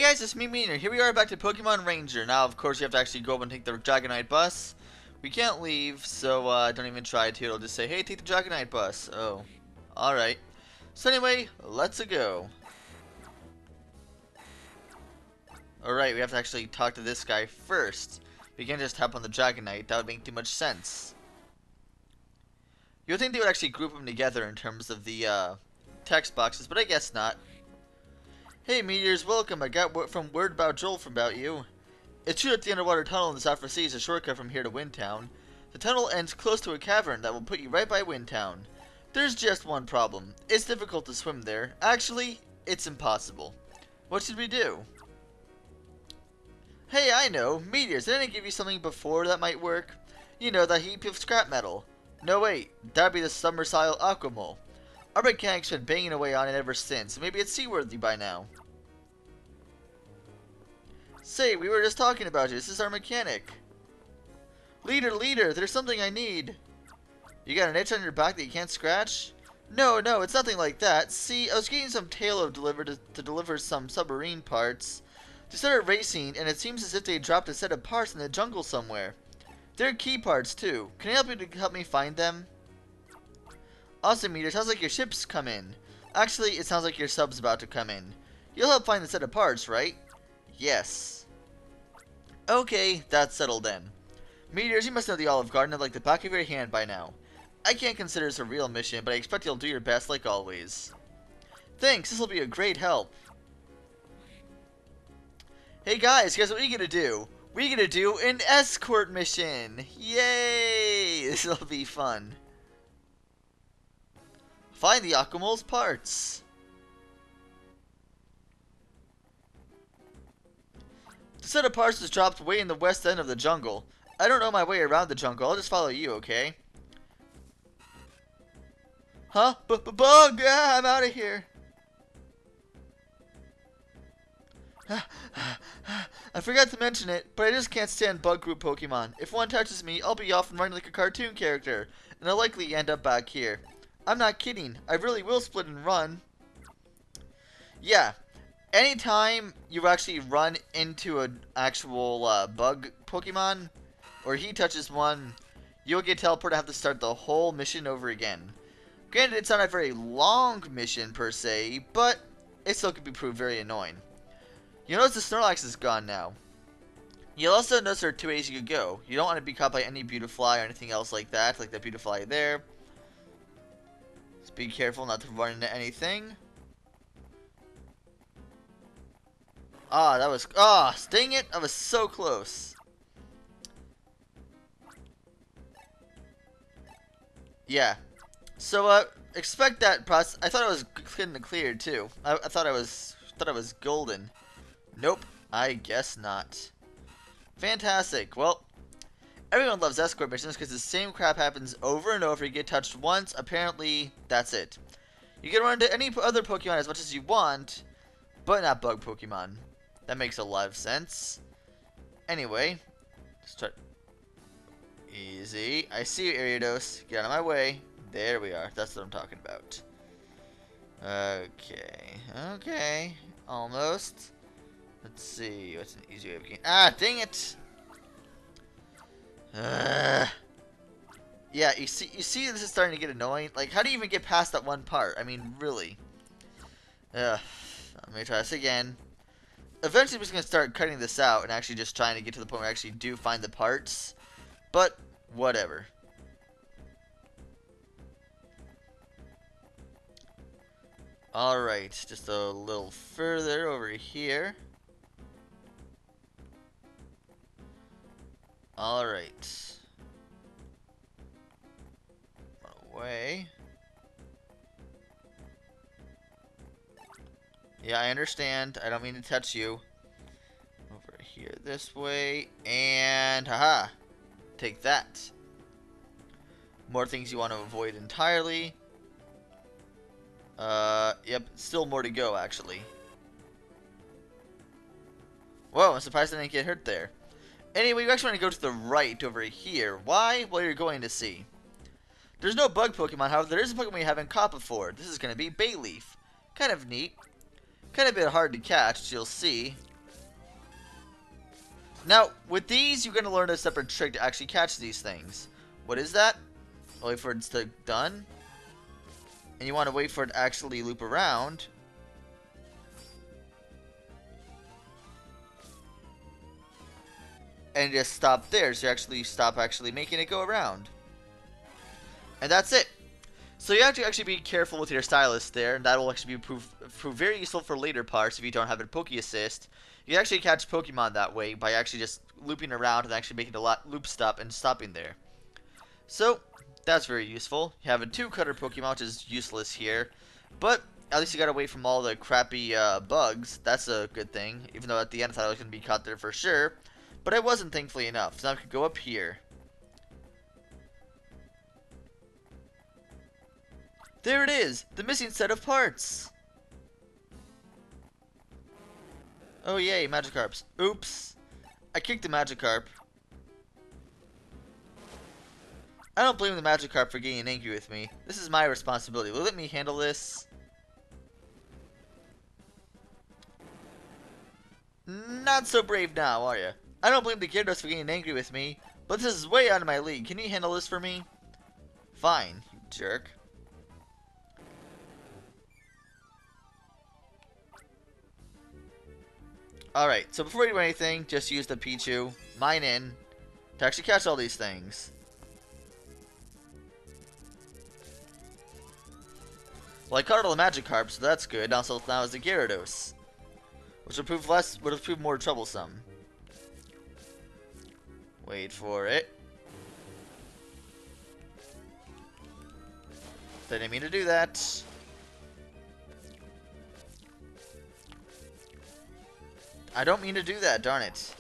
guys, it's me, Meteor. Here we are back to Pokemon Ranger. Now, of course, you have to actually go up and take the Dragonite bus. We can't leave, so don't even try to. It'll just say, hey, take the Dragonite bus. Oh, alright. So anyway, let's go. Alright, we have to actually talk to this guy first. We can't just hop on the Dragonite. That would make too much sense. You would think they would actually group them together in terms of the text boxes, but I guess not. Hey Meteorz, welcome. I got word about you. It's true that the underwater tunnel in the South Sea is a shortcut from here to Windtown. The tunnel ends close to a cavern that will put you right by Windtown. There's just one problem. It's difficult to swim there. Actually, it's impossible. What should we do? Hey, I know. Meteorz, didn't I give you something before that might work? You know, that heap of scrap metal. No, wait. That'd be the Summer-style Aquamole. Our mechanic's been banging away on it ever since. Maybe it's seaworthy by now. Say, we were just talking about you. This is our mechanic. Leader, there's something I need. You got an itch on your back that you can't scratch? No, it's nothing like that. See, I was getting some tailor delivered to deliver some submarine parts. They started racing, and it seems as if they dropped a set of parts in the jungle somewhere. They're key parts, too. Can you help me find them? Awesome, Meteor. Sounds like your ship's come in. Actually, it sounds like your sub's about to come in. You'll help find the set of parts, right? Yes. Okay, that's settled then. Meteorz, you must know the Olive Garden like the back of your hand by now. I can't consider this a real mission, but I expect you'll do your best like always. Thanks, this will be a great help. Hey guys, guess what we're gonna do? We're gonna do an escort mission! Yay! This will be fun. Find the Aquamole's parts. The set of parts was dropped way in the west end of the jungle. I don't know my way around the jungle. I'll just follow you, okay? Huh? Bug! Ah, I'm out of here. I forgot to mention it, but I just can't stand bug group Pokemon. If one touches me, I'll be off and running like a cartoon character, and I'll likely end up back here. I'm not kidding. I really will split and run. Yeah. Anytime you actually run into an actual bug Pokemon, or he touches one, you'll get teleported and have to start the whole mission over again. Granted, it's not a very long mission per se, but it still could be proved very annoying. You'll notice the Snorlax is gone now. You'll also notice there are two ways you could go. You don't want to be caught by any Beautifly or anything else like that, like that Beautifly there. Just be careful not to run into anything. Dang it, I was so close. Yeah. So, expect that process. I thought I was getting the clear too. I thought I was golden. Nope, I guess not. Fantastic. Well, everyone loves escort missions because the same crap happens over and over. You get touched once, apparently that's it. You can run into any other Pokemon as much as you want, but not bug Pokemon. That makes a lot of sense. Anyway, start. Easy. I see you, Ariados. Get out of my way. There we are. That's what I'm talking about. Okay. Almost. Let's see. What's an easy way of getting... Ah, dang it! Yeah, you see this is starting to get annoying? Like, how do you even get past that one part? I mean, really. Let me try this again. Eventually, we're just going to start cutting this out and actually just trying to get to the point where I actually do find the parts. But, whatever. Alright, just a little further over here. Alright. Run away. Yeah, I understand. I don't mean to touch you. Over here this way. And, haha. Take that. More things you want to avoid entirely. Yep, still more to go, actually. Whoa, I'm surprised I didn't get hurt there. Anyway, you actually want to go to the right over here. Why? Well, you're going to see. There's no bug Pokemon, however, there is a Pokemon you haven't caught before. This is going to be Bayleaf. Kind of neat. Kind of a bit hard to catch, you'll see. Now, with these, you're going to learn a separate trick to actually catch these things. What is that? Wait for it to done. And you want to wait for it to actually loop around. And just stop there, so you actually stop making it go around. And that's it. So you have to actually be careful with your stylus there, and that will actually prove very useful for later parts if you don't have a Poke Assist. You can actually catch Pokemon that way by actually just looping around and actually making the loop stop and stopping there. So that's very useful. You have a 2-cutter Pokemon, which is useless here, but at least you got away from all the crappy bugs. That's a good thing, even though at the end I thought I was going to be caught there for sure. But I wasn't, thankfully enough. So now I could go up here. There it is! The missing set of parts! Oh yay, Magikarps. Oops. I kicked the Magikarp. I don't blame the Magikarp for getting angry with me. This is my responsibility. Will you let me handle this? Not so brave now, are you? I don't blame the Gyarados for getting angry with me, but this is way out of my league. Can you handle this for me? Fine, you jerk. Alright, so before you do anything, just use the Pichu, mine in, to actually catch all these things. Well, I caught all the Magikarp, so that's good. Also, now is the Gyarados, which would prove more troublesome. Wait for it. Didn't mean to do that. I don't mean to do that, darn it.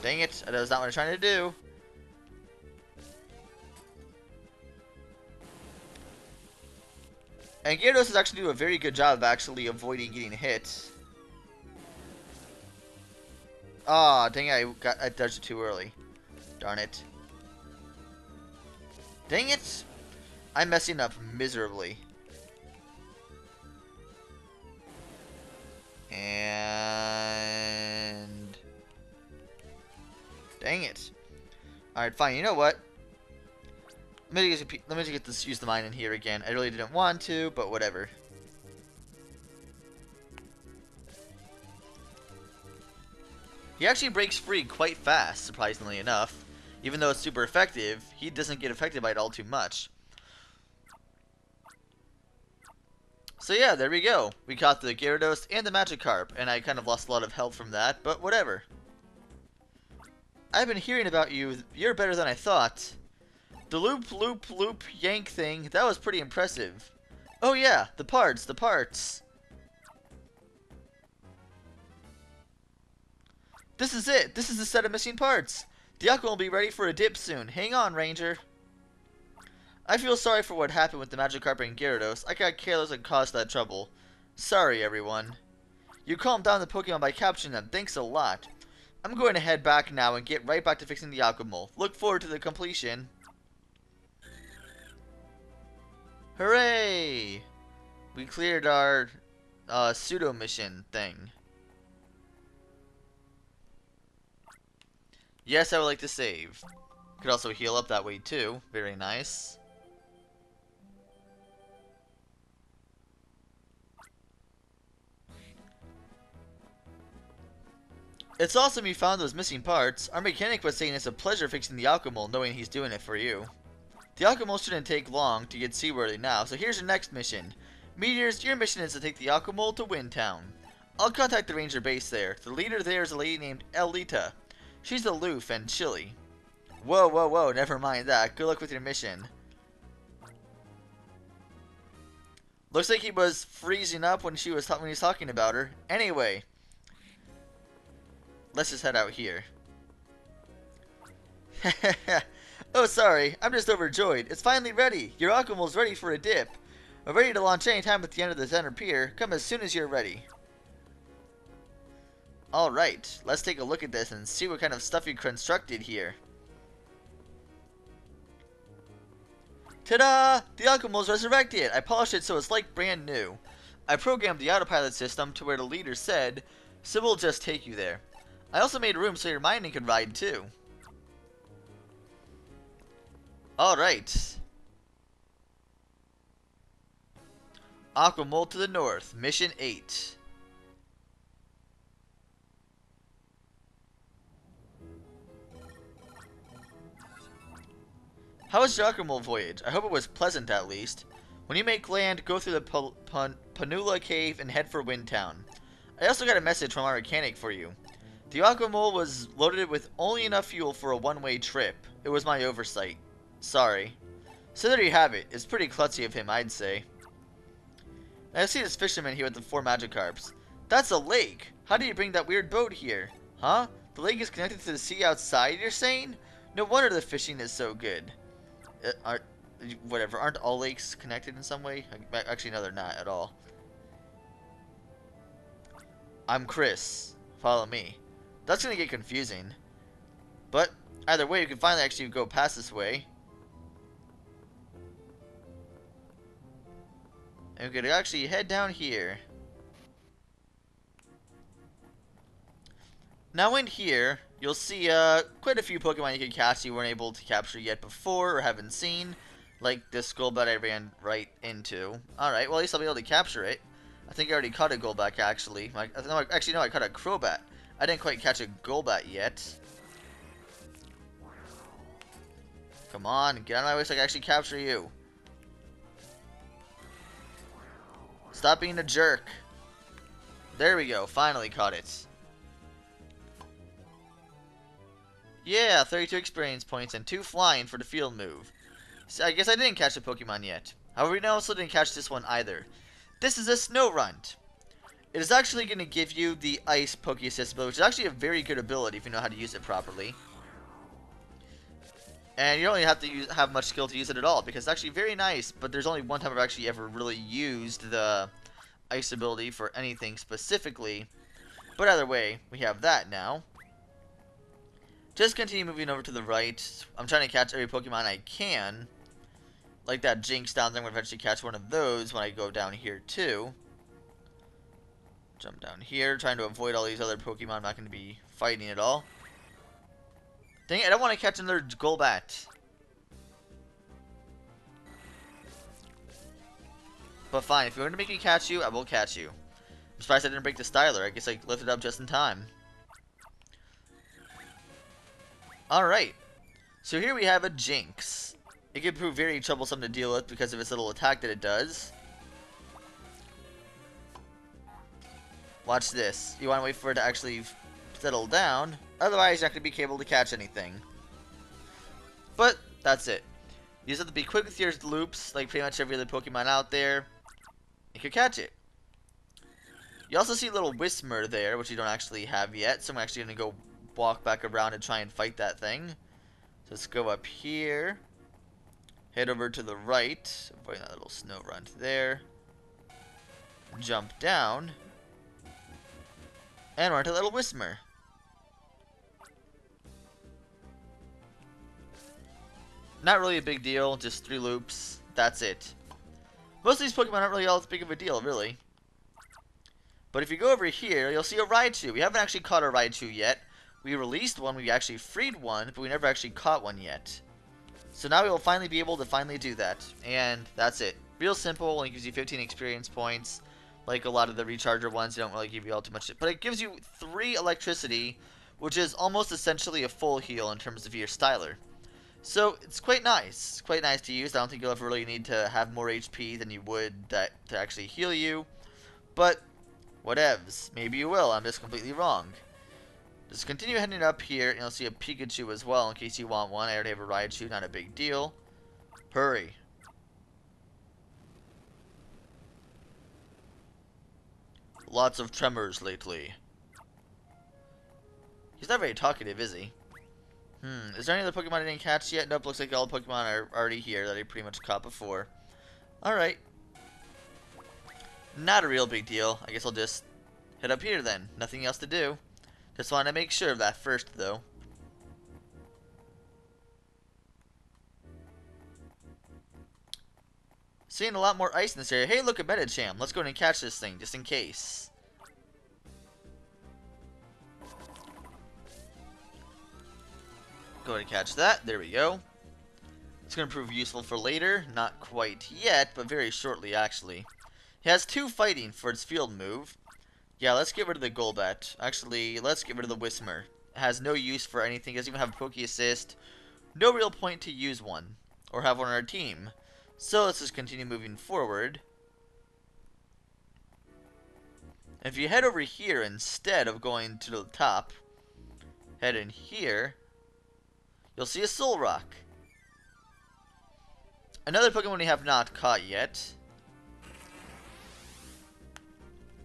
Dang it, that was not what I was trying to do. And Gyarados is actually doing a very good job of actually avoiding getting hit. Ah, dang it, I dodged it too early. Darn it. Dang it! I'm messing up miserably. And... dang it. Alright, fine, you know what? Let me just get this, use the mine in here again. I really didn't want to, but whatever. He actually breaks free quite fast, surprisingly enough. Even though it's super effective, he doesn't get affected by it all too much. So yeah, there we go. We caught the Gyarados and the Magikarp, and I kind of lost a lot of health from that, but whatever. I've been hearing about you. You're better than I thought. The loop yank thing, that was pretty impressive. Oh yeah, the parts. This is it. This is the set of missing parts. The Aqua will be ready for a dip soon. Hang on, Ranger. I feel sorry for what happened with the Magikarp and Gyarados. I got careless and caused that trouble. Sorry, everyone. You calmed down the Pokemon by capturing them. Thanks a lot. I'm going to head back now and get right back to fixing the Aquamole. Look forward to the completion. Hooray! We cleared our pseudo mission thing. Yes, I would like to save. Could also heal up that way too. Very nice. It's awesome you found those missing parts. Our mechanic was saying it's a pleasure fixing the Alchemole knowing he's doing it for you. The Alchemole shouldn't take long to get seaworthy now, so here's your next mission. Meteorz, your mission is to take the Alchemole to Windtown. I'll contact the ranger base there. The leader there is a lady named Elita. She's aloof and chilly. Whoa, never mind that. Good luck with your mission. Looks like he was freezing up when he was talking about her. Anyway, let's just head out here. Oh, sorry. I'm just overjoyed. It's finally ready. Your Aquamole's ready for a dip. We're ready to launch any time at the end of the center pier. Come as soon as you're ready. Alright, let's take a look at this and see what kind of stuff you constructed here. Ta-da! The Aquamole's resurrected! I polished it so it's like brand new. I programmed the autopilot system to where the leader said, So we'll just take you there. I also made room so your mining can ride too. Alright. Aquamole to the north. Mission 8. How was your Aquamole voyage? I hope it was pleasant at least. When you make land, go through the Panula cave and head for Windtown. I also got a message from our mechanic for you. The Aquamole was loaded with only enough fuel for a one-way trip. It was my oversight. Sorry. So there you have it. It's pretty klutzy of him, I'd say. I see this fisherman here with the 4 Magikarps. That's a lake. How do you bring that weird boat here? Huh? The lake is connected to the sea outside, you're saying? No wonder the fishing is so good. Whatever, aren't all lakes connected in some way? Actually, no, they're not at all. I'm Chris. Follow me. That's gonna get confusing. But, either way, you can finally actually go past this way. And we could actually head down here. Now in here, you'll see quite a few Pokemon you can catch you weren't able to capture yet before or haven't seen. Like this Golbat I ran right into. Alright, well at least I'll be able to capture it. I think I already caught a Golbat actually. Actually no, I caught a Crobat. I didn't quite catch a Golbat yet. Come on, get out of my way so I can actually capture you. Stop being a jerk. There we go, finally caught it. Yeah, 32 experience points and 2 flying for the field move. So I guess I didn't catch a Pokemon yet. However, we also didn't catch this one either. This is a Snorunt. It is actually going to give you the Ice Poke Assist ability, which is actually a very good ability if you know how to use it properly. And you don't even have to have much skill to use it at all, because it's actually very nice, but there's only one time I've actually ever really used the Ice ability for anything specifically. But either way, we have that now. Just continue moving over to the right. I'm trying to catch every Pokemon I can. Like that Jinx down there, I'm going to eventually catch one of those when I go down here too. Jump down here, trying to avoid all these other Pokemon I'm not going to be fighting at all. Dang it, I don't want to catch another Golbat. But fine, if you're going to make me catch you, I will catch you. I'm surprised I didn't break the Styler. I guess I lifted it up just in time. Alright, so here we have a Jinx. It can prove very troublesome to deal with because of its little attack that it does. Watch this. You want to wait for it to actually settle down. Otherwise, you're not going to be able to catch anything. But, that's it. You just have to be quick with your loops, like pretty much every other Pokemon out there. You can catch it. You also see a little Whismur there, which you don't actually have yet. So I'm actually going to go walk back around and try and fight that thing. So let's go up here. Head over to the right. Avoid that little Snorunt there. Jump down. And run to little Whismur. Not really a big deal, just 3 loops. That's it. Most of these Pokemon aren't really all that big of a deal, really. But if you go over here, you'll see a Raichu. We haven't actually caught a Raichu yet. We released one, we actually freed one, but we never actually caught one yet. So now we will finally be able to do that. And that's it. Real simple, only gives you 15 experience points. Like a lot of the recharger ones, they don't really give you all too much. But it gives you 3 electricity, which is almost essentially a full heal in terms of your Styler. So it's quite nice. It's quite nice to use. I don't think you'll ever really need to have more HP than you would to actually heal you. But whatevs. Maybe you will. I'm just completely wrong. Just continue heading up here, and you'll see a Pikachu as well in case you want one. I already have a Raichu, not a big deal. Hurry. Lots of tremors lately. He's not very talkative, is he? Is there any other Pokemon I didn't catch yet? Nope, looks like all the Pokemon are already here that I pretty much caught before. Alright. Not a real big deal. I guess I'll just head up here then. Nothing else to do. Just wanted to make sure of that first, though. Seeing a lot more ice in this area. Hey, look, a Metacham. Let's go ahead and catch this thing, just in case. Go ahead and catch that. There we go. It's going to prove useful for later. Not quite yet, but very shortly, actually. He has 2 fighting for its field move. Yeah, let's get rid of the Golbat. Actually, let's get rid of the Whismer. It has no use for anything. It doesn't even have a Poke Assist. No real point to use one. Or have one on our team. So let's just continue moving forward. If you head over here instead of going to the top, head in here, you'll see a Solrock. Another Pokemon we have not caught yet.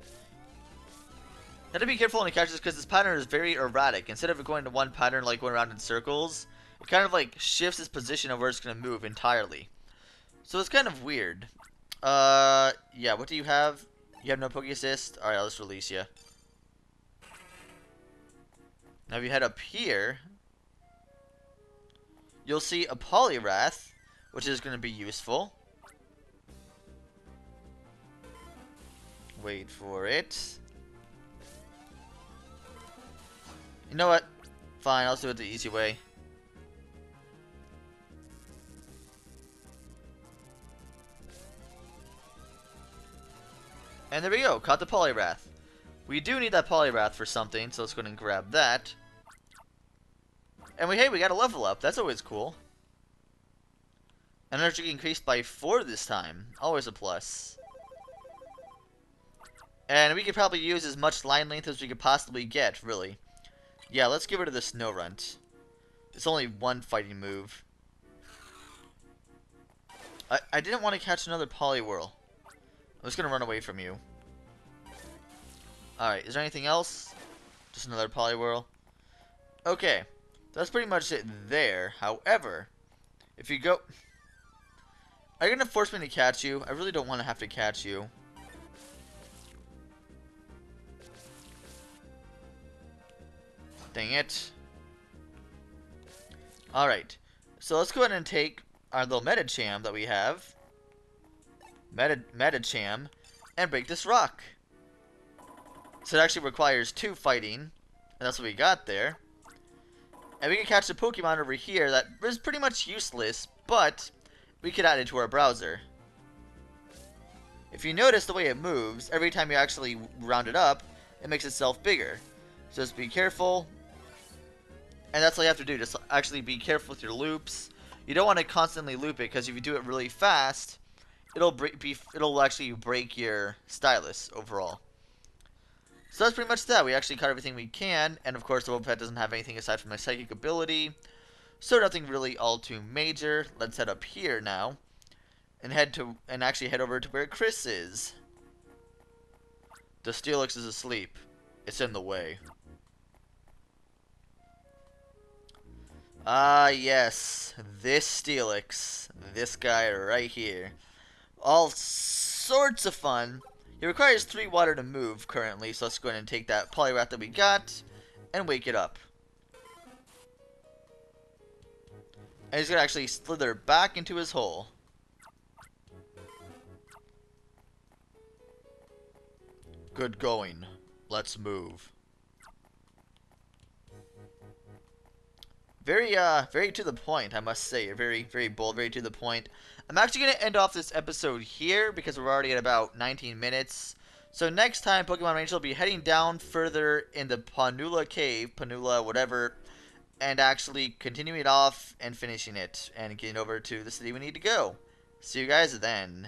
You have to be careful when you catch this because this pattern is very erratic. Instead of going to one pattern like going around in circles, it kind of like shifts its position of where it's going to move entirely. So it's kind of weird. Yeah, what do you have? You have no Poke Assist? Alright, I'll just release you. Now if you head up here, you'll see a Poliwrath, which is going to be useful. Wait for it. You know what? Fine, I'll do it the easy way. And there we go, caught the Poliwrath. We do need that Poliwrath for something, so let's go ahead and grab that. And hey, we got a level up. That's always cool. Energy increased by 4 this time. Always a plus. And we could probably use as much line length as we could possibly get, really. Yeah, let's get rid of the Snorunt. It's only 1 fighting move. I didn't want to catch another Poliwhirl. I'm just going to run away from you. Alright, is there anything else? Just another Poliwhirl. Okay, that's pretty much it there. However, if you go... Are you going to force me to catch you? I really don't want to have to catch you. Dang it. Alright, so let's go ahead and take our little Metacham that we have. Metacham, and break this rock. So it actually requires 2 fighting, and that's what we got there. And we can catch a Pokemon over here that is pretty much useless, but we could add it to our browser. If you notice the way it moves, every time you actually round it up, it makes itself bigger. So just be careful. And that's all you have to do, just actually be careful with your loops. You don't want to constantly loop it, because if you do it really fast, it'll actually break your stylus overall. So that's pretty much that. We actually caught everything we can, and of course the Wobbuffet doesn't have anything aside from my psychic ability, so nothing really all too major. Let's head up here now, and actually head over to where Chris is. The Steelix is asleep. It's in the way. Ah, yes, this Steelix, this guy right here. All sorts of fun. He requires 3 water to move currently, so let's go ahead and take that Poliwrath that we got and wake it up. And he's going to actually slither back into his hole. Good going. Let's move. Very to the point, I must say. Very, very bold, very to the point. I'm actually going to end off this episode here because we're already at about 19 minutes. So next time, Pokemon Ranger will be heading down further in the Panula cave, Panula, whatever, and actually continuing it off and finishing it and getting over to the city we need to go. See you guys then.